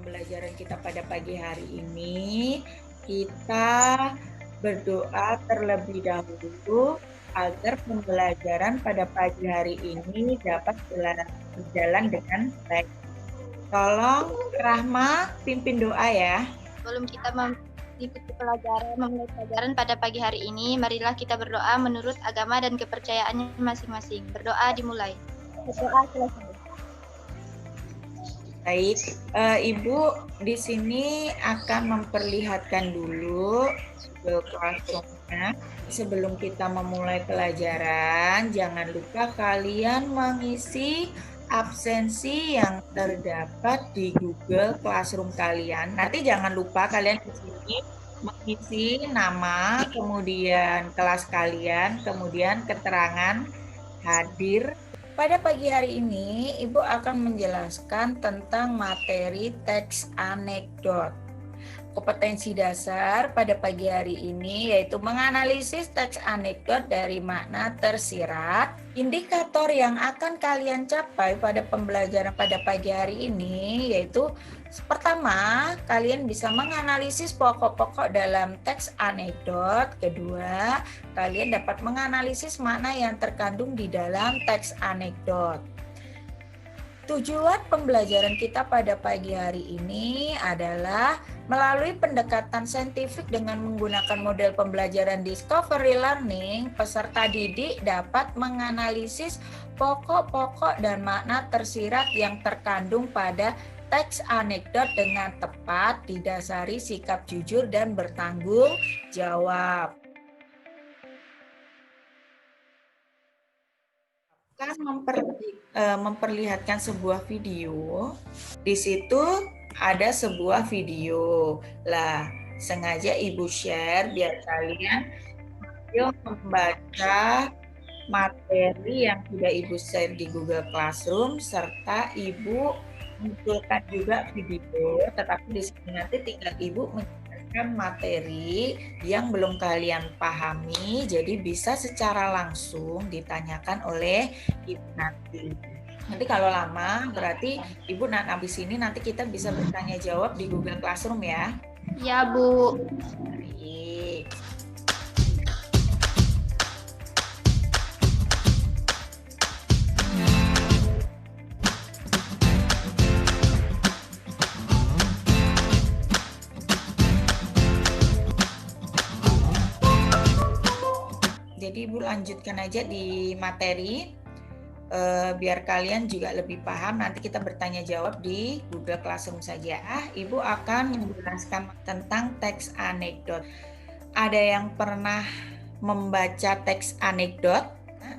pembelajaran kita pada pagi hari ini, kita berdoa terlebih dahulu agar pembelajaran pada pagi hari ini dapat berjalan dengan baik. Tolong Rahma pimpin doa ya. Sebelum kita mengikuti memulai pelajaran pada pagi hari ini, marilah kita berdoa menurut agama dan kepercayaannya masing-masing. Berdoa dimulai. Berdoa selesai. Baik, Ibu di sini akan memperlihatkan dulu Classroom-nya. Sebelum kita memulai pelajaran, jangan lupa kalian mengisi absensi yang terdapat di Google Classroom kalian. Nanti jangan lupa kalian di sini mengisi nama, kemudian kelas kalian, kemudian keterangan hadir. Pada pagi hari ini, Ibu akan menjelaskan tentang materi teks anekdot. Kompetensi dasar pada pagi hari ini yaitu menganalisis teks anekdot dari makna tersirat. Indikator yang akan kalian capai pada pembelajaran pada pagi hari ini yaitu pertama, kalian bisa menganalisis pokok-pokok dalam teks anekdot. Kedua, kalian dapat menganalisis makna yang terkandung di dalam teks anekdot. Tujuan pembelajaran kita pada pagi hari ini adalah melalui pendekatan saintifik dengan menggunakan model pembelajaran discovery learning, peserta didik dapat menganalisis pokok-pokok dan makna tersirat yang terkandung pada teks anekdot dengan tepat, didasari sikap jujur dan bertanggung jawab. Akan memperlihatkan sebuah video. Di situ ada sebuah video. Lah, sengaja Ibu share biar kalian membaca materi yang sudah Ibu share di Google Classroom serta Ibu munculkan juga video, tetapi di sini nanti tinggal Ibu materi yang belum kalian pahami, jadi bisa secara langsung ditanyakan oleh Ibu nanti. Nanti kalau lama, berarti Ibu habis ini nanti kita bisa bertanya jawab di Google Classroom ya. Ya, Bu. Baik. Jadi Ibu lanjutkan aja di materi, biar kalian juga lebih paham. Nanti kita bertanya jawab di Google Classroom saja. Ibu akan menjelaskan tentang teks anekdot. Ada yang pernah membaca teks anekdot?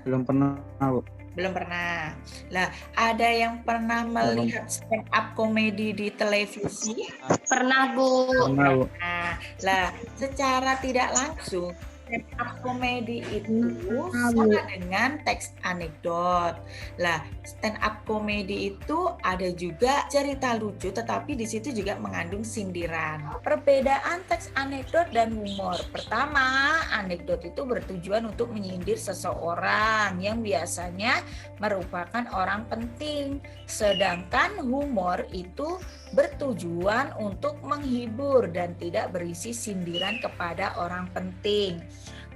Belum pernah, Bu. Belum pernah. Lah, ada yang pernah melihat stand up komedi di televisi? Pernah, Bu. Pernah, Bu. Nah, lah, secara tidak langsung stand up komedi itu sama dengan teks anekdot. Lah, stand up komedi itu ada juga cerita lucu, tetapi di situ juga mengandung sindiran. Perbedaan teks anekdot dan humor. Pertama, anekdot itu bertujuan untuk menyindir seseorang yang biasanya merupakan orang penting. Sedangkan humor itu bertujuan untuk menghibur dan tidak berisi sindiran kepada orang penting.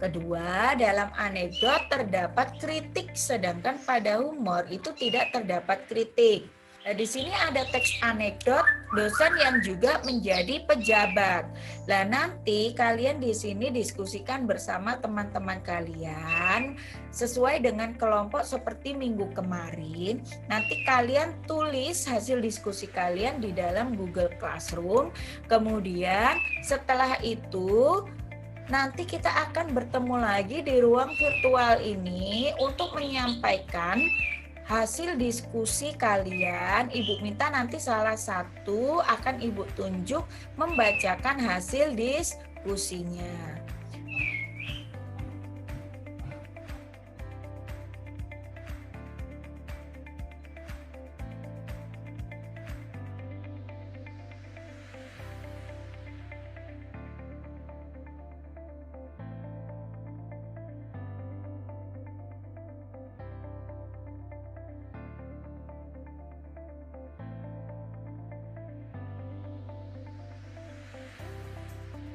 Kedua, dalam anekdot terdapat kritik, sedangkan pada humor itu tidak terdapat kritik. Nah, di sini ada teks anekdot dosen yang juga menjadi pejabat. Nah, nanti kalian di sini diskusikan bersama teman-teman kalian sesuai dengan kelompok seperti minggu kemarin. Nanti kalian tulis hasil diskusi kalian di dalam Google Classroom. Kemudian setelah itu nanti kita akan bertemu lagi di ruang virtual ini untuk menyampaikan hasil diskusi kalian. Ibu minta nanti salah satu akan Ibu tunjuk membacakan hasil diskusinya.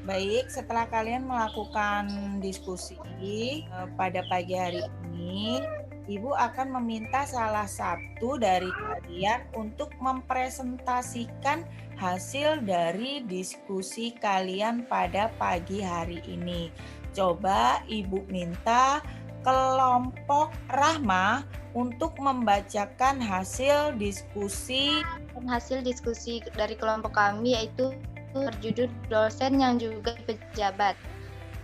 Baik, setelah kalian melakukan diskusi pada pagi hari ini, Ibu akan meminta salah satu dari kalian untuk mempresentasikan hasil dari diskusi kalian pada pagi hari ini. Coba Ibu minta kelompok Rahma untuk membacakan hasil diskusi. Hasil diskusi dari kelompok kami yaitu berjudul dosen yang juga pejabat.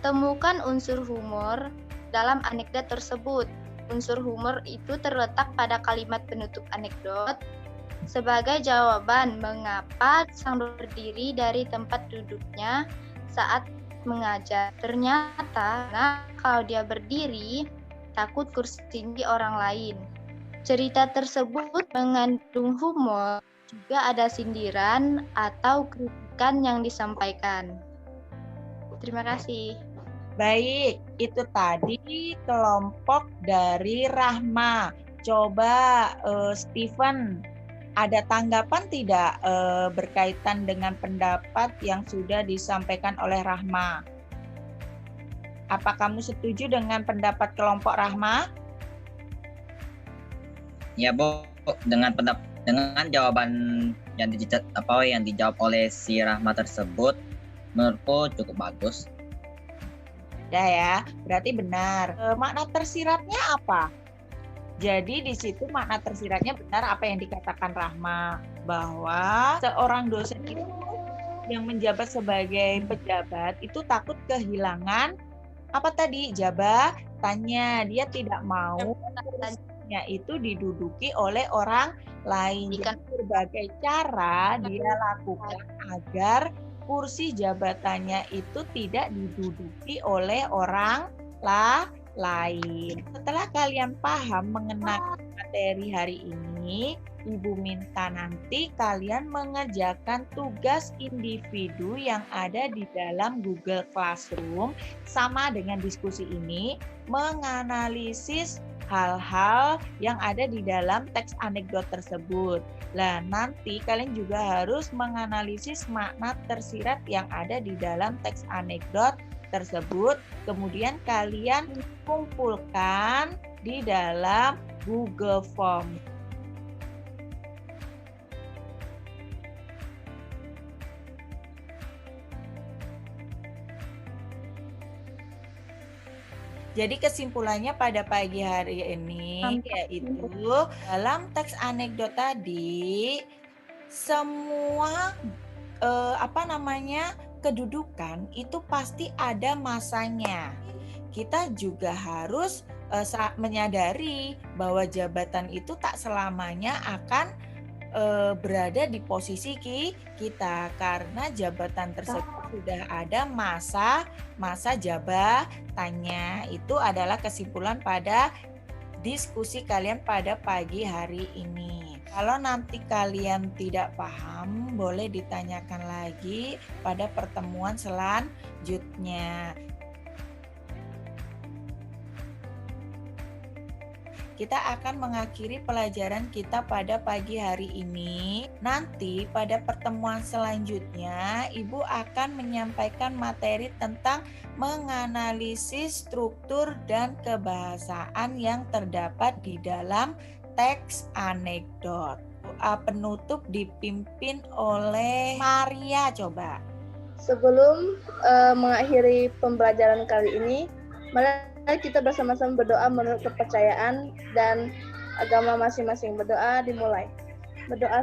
Temukan unsur humor dalam anekdot tersebut. Unsur humor itu terletak pada kalimat penutup anekdot sebagai jawaban mengapa sang berdiri dari tempat duduknya saat mengajar. Ternyata kalau dia berdiri takut kursinya orang lain. Cerita tersebut mengandung humor, juga ada sindiran atau kritikan yang disampaikan. Terima kasih. Baik, itu tadi kelompok dari Rahma. Coba Steven, ada tanggapan tidak berkaitan dengan pendapat yang sudah disampaikan oleh Rahma? Apa kamu setuju dengan pendapat kelompok Rahma? Ya, Bu, dengan jawaban yang dijawab oleh si Rahma tersebut, menurutku cukup bagus. Ya, berarti benar. Makna tersiratnya apa? Jadi di situ makna tersiratnya benar apa yang dikatakan Rahma, bahwa seorang dosen itu yang menjabat sebagai pejabat itu takut kehilangan apa tadi? Jabatannya. Dia tidak mau kursinya itu diduduki oleh orang lain. Jadi berbagai cara dia lakukan agar kursi jabatannya itu tidak diduduki oleh orang lain. Setelah kalian paham mengenai materi hari ini, Ibu minta nanti kalian mengerjakan tugas individu yang ada di dalam Google Classroom sama dengan diskusi ini, menganalisis hal-hal yang ada di dalam teks anekdot tersebut. Nah, nanti kalian juga harus menganalisis makna tersirat yang ada di dalam teks anekdot tersebut. Kemudian kalian kumpulkan di dalam Google Form. Jadi kesimpulannya pada pagi hari ini yaitu dalam teks anekdot tadi semua kedudukan itu pasti ada masanya. Kita juga harus menyadari bahwa jabatan itu tak selamanya akan berada di posisi kita, karena jabatan tersebut sudah ada masa jabatannya. Itu adalah kesimpulan pada diskusi kalian pada pagi hari ini. Kalau nanti kalian tidak paham, boleh ditanyakan lagi pada pertemuan selanjutnya. Kita akan mengakhiri pelajaran kita pada pagi hari ini. Nanti pada pertemuan selanjutnya, Ibu akan menyampaikan materi tentang menganalisis struktur dan kebahasaan yang terdapat di dalam teks anekdot. Doa penutup dipimpin oleh Maria, coba. Sebelum mengakhiri pembelajaran kali ini, mari kita bersama-sama berdoa menurut kepercayaan dan agama masing-masing. Berdoa dimulai. Berdoa.